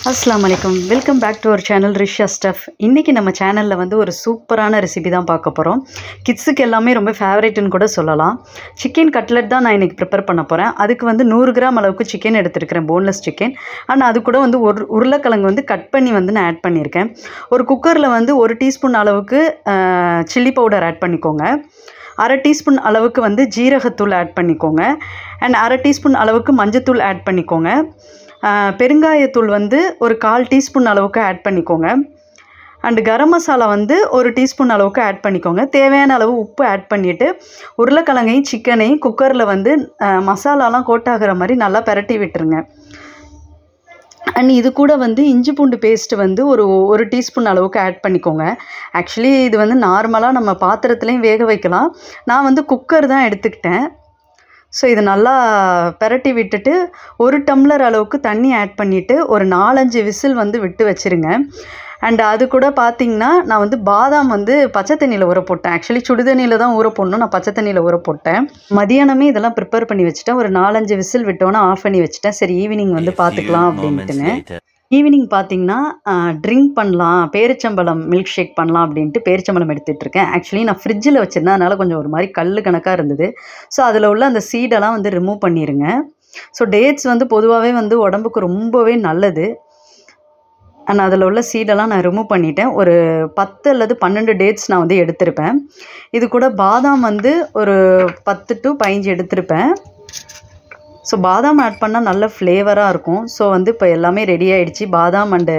अस्सलामु अलैकुम welcome back to our channel Risha stuff इनकी நம்ம சேனல்ல வந்து ஒரு சூப்பரான ரெசிபி தான் பார்க்க போறோம் கிட்ஸ்க்கு எல்லாமே ரொம்ப ஃபேவரட்னு கூட சொல்லலாம் chicken cutlet தான் நான் இன்னைக்கு prepare பண்ண போறேன் அதுக்கு வந்து 100 கிராம் அளவுக்கு chicken எடுத்துக்கிறேன் boneless chicken and அது கூட வந்து ஒரு உருளைக்கிழங்கு வந்து கட் பண்ணி வந்து நான் ஆட் பண்ணியிருக்கேன் ஒரு குக்கர்ல வந்து 1 டீஸ்பூன் அளவுக்கு chili powder ஆட் பண்ணிக்கோங்க அரை டீஸ்பூன் அளவுக்கு வந்து ஜீரகத்தூள் ஆட் பண்ணிக்கோங்க and அரை டீஸ்பூன் அளவுக்கு மஞ்சள்தூள் ஆட் பண்ணிக்கோங்க பெருங்காயத்தூள் வந்து ஒரு 1/4 டீஸ்பூன் அளவுக்கு ஆட் பண்ணிக்கோங்க அண்ட் கரம் மசாலா வந்து ஒரு டீஸ்பூன் அளவுக்கு ஆட் பண்ணிக்கோங்க தேவையான அளவு உப்பு ஆட் பண்ணிட்டு உருளைக்கிழங்கையும் சிக்கனையும் குக்கரில் வந்து மசாலாலாம் கோட் ஆகிற மாதிரி நல்லா பிரட்டி விட்டுருங்க அண்ட் இது கூட வந்து இஞ்சி பூண்டு பேஸ்ட் வந்து ஒரு டீஸ்பூன் அளவுக்கு ஆட் பண்ணிக்கோங்க ஆக்சுவலி இது வந்து நார்மலாக நம்ம பாத்திரத்துலேயும் வேக வைக்கலாம் நான் வந்து குக்கர் தான் எடுத்துக்கிட்டேன் ஸோ இது நல்லா பிரட்டி விட்டுட்டு 1 டம்ளர் அளவுக்கு தண்ணி ஆட் பண்ணிவிட்டு ஒரு 4-5 விசில் வந்து விட்டு வச்சுருங்க அண்ட் அது கூட பார்த்திங்கன்னா நான் வந்து பாதாம் வந்து பச்சை தண்ணியில் ஊற போட்டேன் ஆக்சுவலி சுடு தண்ணியில் தான் ஊற போடணும் நான் பச்சை தண்ணியில் ஊற போட்டேன் மதியானமே இதெல்லாம் ப்ரிப்பேர் பண்ணி வச்சுட்டேன் ஒரு 4-5 விசில் விட்டோன்னா ஆஃப் பண்ணி வச்சுட்டேன் சரி ஈவினிங் வந்து பார்த்துக்கலாம் அப்படின்ட்டுன்னு ஈவினிங் பார்த்திங்கன்னா ட்ரிங்க் பண்ணலாம் பேரிச்சம்பழம் மில்க் ஷேக் பண்ணலாம் அப்படின்ட்டு பேரிச்சம்பழம் எடுத்துகிட்ருக்கேன் ஆக்சுவலி நான் ஃப்ரிட்ஜில் வச்சுருந்தேன் அதனால் கொஞ்சம் ஒரு மாதிரி கல் கணக்காக இருந்தது ஸோ அதில் உள்ள அந்த சீடெல்லாம் வந்து ரிமூவ் பண்ணிடுங்க ஸோ டேட்ஸ் வந்து பொதுவாகவே வந்து உடம்புக்கு ரொம்பவே நல்லது அண்ட் அதில் உள்ள சீடெல்லாம் நான் ரிமூவ் பண்ணிட்டேன் ஒரு 10 அல்லது 12 டேட்ஸ் நான் வந்து எடுத்திருப்பேன் இது கூட பாதாம் வந்து ஒரு 10 to 15 எடுத்திருப்பேன் ஸோ பாதாம் ஆட் பண்ணால் நல்ல ஃப்ளேவராக இருக்கும் ஸோ வந்து இப்போ எல்லாமே ரெடி ஆகிடுச்சு பாதாம் அண்டு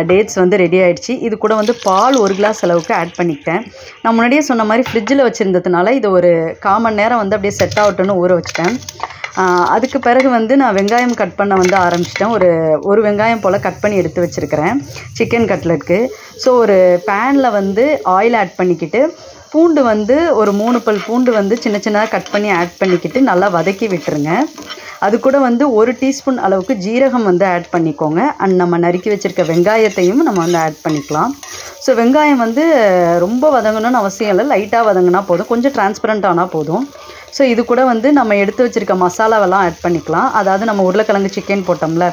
டேட்ஸ் வந்து ரெடி ஆகிடுச்சு இது கூட வந்து பால் 1 கிளாஸ் அளவுக்கு ஆட் பண்ணிக்கிட்டேன் நான் முன்னாடியே சொன்ன மாதிரி ஃப்ரிட்ஜில் வச்சுருந்ததுனால இது ஒரு 1/4 மணி நேரம் வந்து அப்படியே செட் ஆகட்டும்னு ஊற வச்சிட்டேன் அதுக்கு பிறகு வந்து நான் வெங்காயம் கட் பண்ண வந்து ஆரம்பிச்சிட்டேன் ஒரு வெங்காயம் போல் கட் பண்ணி எடுத்து வச்சுருக்கிறேன் சிக்கன் கட்லெட்க்கு ஸோ ஒரு பேனில் வந்து ஆயில் ஆட் பண்ணிக்கிட்டு பூண்டு வந்து ஒரு 3 பல் பூண்டு வந்து சின்ன சின்னதாக கட் பண்ணி ஆட் பண்ணிக்கிட்டு நல்லா வதக்கி விட்டுருங்க அது கூட வந்து 1 டீஸ்பூன் அளவுக்கு ஜீரகம் வந்து ஆட் பண்ணிக்கோங்க அண்ட் நம்ம நறுக்கி வச்சுருக்க வெங்காயத்தையும் நம்ம வந்து ஆட் பண்ணிக்கலாம் ஸோ வெங்காயம் வந்து ரொம்ப வதங்கணும்னு அவசியம் இல்லை லைட்டாக வதங்கினா போதும் கொஞ்சம் டிரான்ஸ்பரண்ட் ஆனால் போதும் ஸோ இது கூட வந்து நம்ம எடுத்து வச்சுருக்க மசாலாவெல்லாம் ஆட் பண்ணிக்கலாம் அதாவது நம்ம உருளைக்கிழங்கு சிக்கன் போட்டோம்ல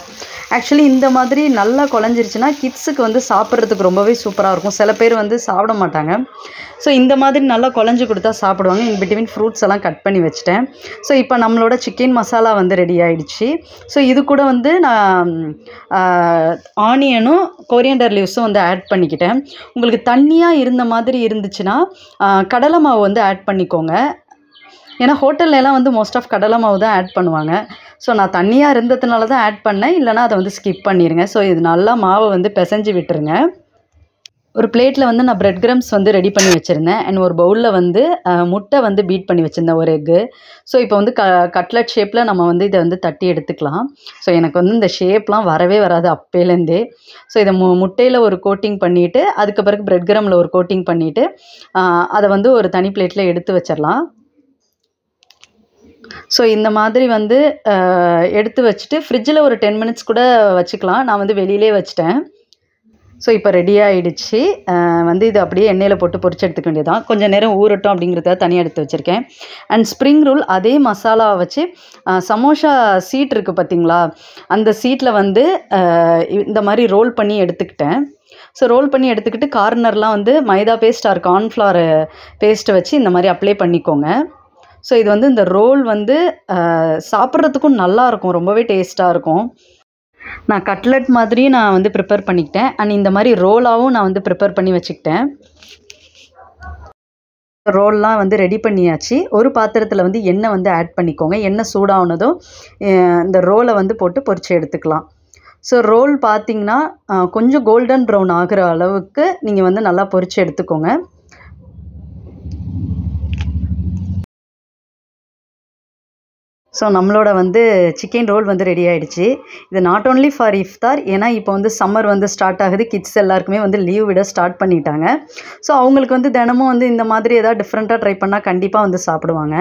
ஆக்சுவலி இந்த மாதிரி நல்லா குழஞ்சிருச்சுன்னா கிட்ஸுக்கு வந்து சாப்பிட்றதுக்கு ரொம்பவே சூப்பராக இருக்கும் சில பேர் வந்து சாப்பிட மாட்டாங்க ஸோ இந்த மாதிரி நல்லா குழஞ்சி கொடுத்தா சாப்பிடுவாங்க இன் பிட்வீன் ஃப்ரூட்ஸ் எல்லாம் கட் பண்ணி வச்சுட்டேன் ஸோ இப்போ நம்மளோட சிக்கன் மசாலா வந்து ரெடி ஆகிடுச்சு ஸோ இது கூட வந்து நான் ஆனியனும் கொரியண்டர் லீவ்ஸும் வந்து ஆட் பண்ணிக்கிட்டேன் உங்களுக்கு தண்ணியாக இருந்த மாதிரி இருந்துச்சுன்னா கடலை மாவு வந்து ஆட் பண்ணிக்கோங்க ஏன்னா ஹோட்டல்லாம் வந்து மோஸ்ட் ஆஃப் கடலை மாவு தான் ஆட் பண்ணுவாங்க ஸோ நான் தண்ணியாக இருந்ததுனால தான் ஆட் பண்ணேன் இல்லைனா அதை வந்து ஸ்கிப் பண்ணிடுங்க ஸோ இது நல்லா மாவை வந்து பிசைஞ்சு விட்டுருங்க ஒரு பிளேட்டில் வந்து நான் பிரெட் கிரம்ஸ் வந்து ரெடி பண்ணி வச்சுருந்தேன் அண்ட் ஒரு பவுலில் வந்து முட்டை வந்து பீட் பண்ணி வச்சுருந்தேன் ஒரு எக்கு ஸோ இப்போ வந்து கட்லட் ஷேப்பில் நம்ம வந்து இதை வந்து தட்டி எடுத்துக்கலாம் ஸோ எனக்கு வந்து இந்த ஷேப்லாம் வரவே வராது அப்போலேருந்தே ஸோ இதை முட்டையில் ஒரு கோட்டிங் பண்ணிவிட்டு அதுக்கு பிறகு பிரெட் கிரமில் ஒரு கோட்டிங் பண்ணிவிட்டு அதை வந்து ஒரு தனி பிளேட்டில் எடுத்து வச்சிடலாம் ஸோ இந்த மாதிரி வந்து எடுத்து வச்சுட்டு ஃப்ரிட்ஜில் ஒரு 10 மினிட்ஸ் கூட வச்சுக்கலாம் நான் வந்து வெளியிலே வச்சிட்டேன் ஸோ இப்போ ரெடி ஆகிடுச்சு வந்து இது அப்படியே எண்ணெயில் போட்டு பொரிச்சு எடுத்துக்க வேண்டியதான் கொஞ்சம் நேரம் ஊறட்டும் அப்படிங்கிறத தனியாக எடுத்து வச்சுருக்கேன் அண்ட் ஸ்ப்ரிங் ரோல் அதே மசாலாவை வச்சு சமோசா சீட் இருக்குது பார்த்திங்களா அந்த சீட்டில் வந்து இந்த மாதிரி ரோல் பண்ணி எடுத்துக்கிட்டேன் ஸோ ரோல் பண்ணி எடுத்துக்கிட்டு கார்னர்லாம் வந்து மைதா பேஸ்ட் ஆர் கார்ன்ஃப்ளவர் பேஸ்ட்டை வச்சு இந்த மாதிரி அப்ளை பண்ணிக்கோங்க ஸோ இது வந்து இந்த ரோல் வந்து சாப்பிட்றதுக்கும் நல்லாயிருக்கும் ரொம்பவே டேஸ்ட்டாக இருக்கும் நான் கட்லெட் மாதிரி நான் வந்து ப்ரிப்பேர் பண்ணிக்கிட்டேன் அண்ட் இந்த மாதிரி ரோலாகவும் நான் வந்து ப்ரிப்பேர் பண்ணி வச்சுக்கிட்டேன் ரோல்லாம் வந்து ரெடி பண்ணியாச்சு ஒரு பாத்திரத்தில் வந்து எண்ணெய் வந்து ஆட் பண்ணிக்கோங்க எண்ணெய் சூடானதும் இந்த ரோலை வந்து போட்டு பொரிச்சு எடுத்துக்கலாம் ஸோ ரோல் பார்த்திங்கன்னா கொஞ்சம் கோல்டன் ப்ரௌன் ஆகிற அளவுக்கு நீங்கள் வந்து நல்லா பொரிச்சு எடுத்துக்கோங்க ஸோ நம்மளோட வந்து சிக்கன் ரோல் வந்து ரெடி ஆகிடுச்சு இது நாட் ஓன்லி ஃபார் இஃப்தார் ஏன்னா இப்போ வந்து சம்மர் வந்து ஸ்டார்ட் ஆகுது கிட்ஸ் எல்லாருக்குமே வந்து லீவ் விட ஸ்டார்ட் பண்ணிட்டாங்க ஸோ அவங்களுக்கு வந்து தினமும் வந்து இந்த மாதிரி ஏதாவது டிஃப்ரெண்ட்டாக ட்ரை பண்ணால் கண்டிப்பாக வந்து சாப்பிடுவாங்க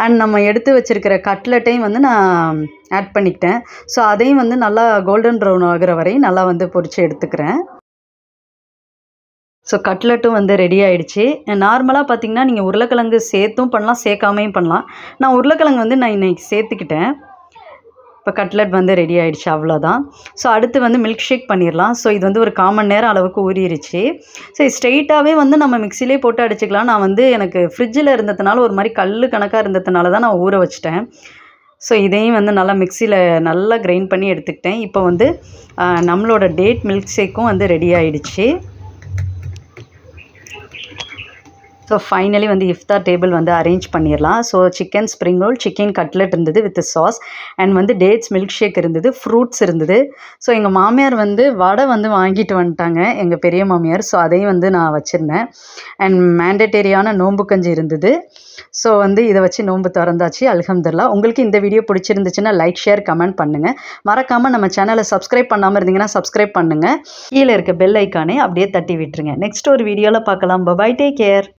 அண்ட் நம்ம எடுத்து வச்சுருக்கிற கட்லெட்டையும் வந்து நான் ஆட் பண்ணிக்கிட்டேன் ஸோ அதையும் வந்து நல்லா கோல்டன் ப்ரௌன் ஆகிற வரையும் நல்லா வந்து பொரிச்சு எடுத்துக்கிறேன் ஸோ கட்லெட்டும் வந்து ரெடி ஆகிடுச்சு நார்மலாக பார்த்திங்கன்னா நீங்கள் உருளைக்கிழங்கு சேர்த்தும் பண்ணலாம் சேர்க்காமையும் பண்ணலாம் நான் உருளைக்கிழங்கு வந்து நான் இன்றைக்கி சேர்த்துக்கிட்டேன் இப்போ கட்லெட் வந்து ரெடி ஆகிடுச்சு, அவ்வளோதான். ஸோ அடுத்து வந்து மில்க் ஷேக் பண்ணிடலாம். ஸோ இது வந்து ஒரு 1/4 மணி நேரம் அளவுக்கு ஊறிடுச்சு. ஸோ ஸ்ட்ரெயிட்டாகவே வந்து நம்ம மிக்சிலே போட்டு அடிச்சுக்கலாம். நான் வந்து எனக்கு ஃப்ரிட்ஜில் இருந்ததுனால ஒரு மாதிரி கல் கணக்காக இருந்ததுனால தான் நான் ஊற வச்சிட்டேன். ஸோ இதையும் வந்து நல்லா மிக்சியில் நல்லா கிரைண்ட் பண்ணி எடுத்துக்கிட்டேன். இப்போ வந்து நம்மளோட டேட் மில்க் ஷேக்கும் வந்து ரெடி ஆகிடுச்சு. ஸோ ஃபைனலி வந்து இஃப்தார் டேபிள் வந்து அரேஞ்ச் பண்ணிடலாம். So chicken spring roll, chicken cutlet இருந்தது வித் சாஸ், அண்ட் வந்து டேட்ஸ் மில்க் ஷேக் இருந்தது, ஃப்ரூட்ஸ் இருந்தது. ஸோ எங்கள் மாமியார் வந்து வடை வந்து வாங்கிட்டு வந்துட்டாங்க, எங்கள் பெரிய மாமியார். ஸோ அதையும் வந்து நான் வச்சுருந்தேன். அண்ட் மேண்டட்டரியான நோம்பு கஞ்சி இருந்தது. ஸோ வந்து இதை வச்சு நோன்பு திறந்தாச்சு, அல்ஹம்துலில்லாஹ். உங்களுக்கு இந்த வீடியோ பிடிச்சிருந்துச்சுன்னா லைக், ஷேர், கமெண்ட் பண்ணுங்கள். மறக்காமல் நம்ம சேனலை சப்ஸ்கிரைப் பண்ணாமல் இருந்தீங்கன்னா சப்ஸ்கிரைப் பண்ணுங்கள். கீழே இருக்க பெல் ஐக்கானே அப்படியே தட்டி விட்டுருங்க. நெக்ஸ்ட் ஒரு வீடியோவில் பார்க்கலாம். Bye, take care.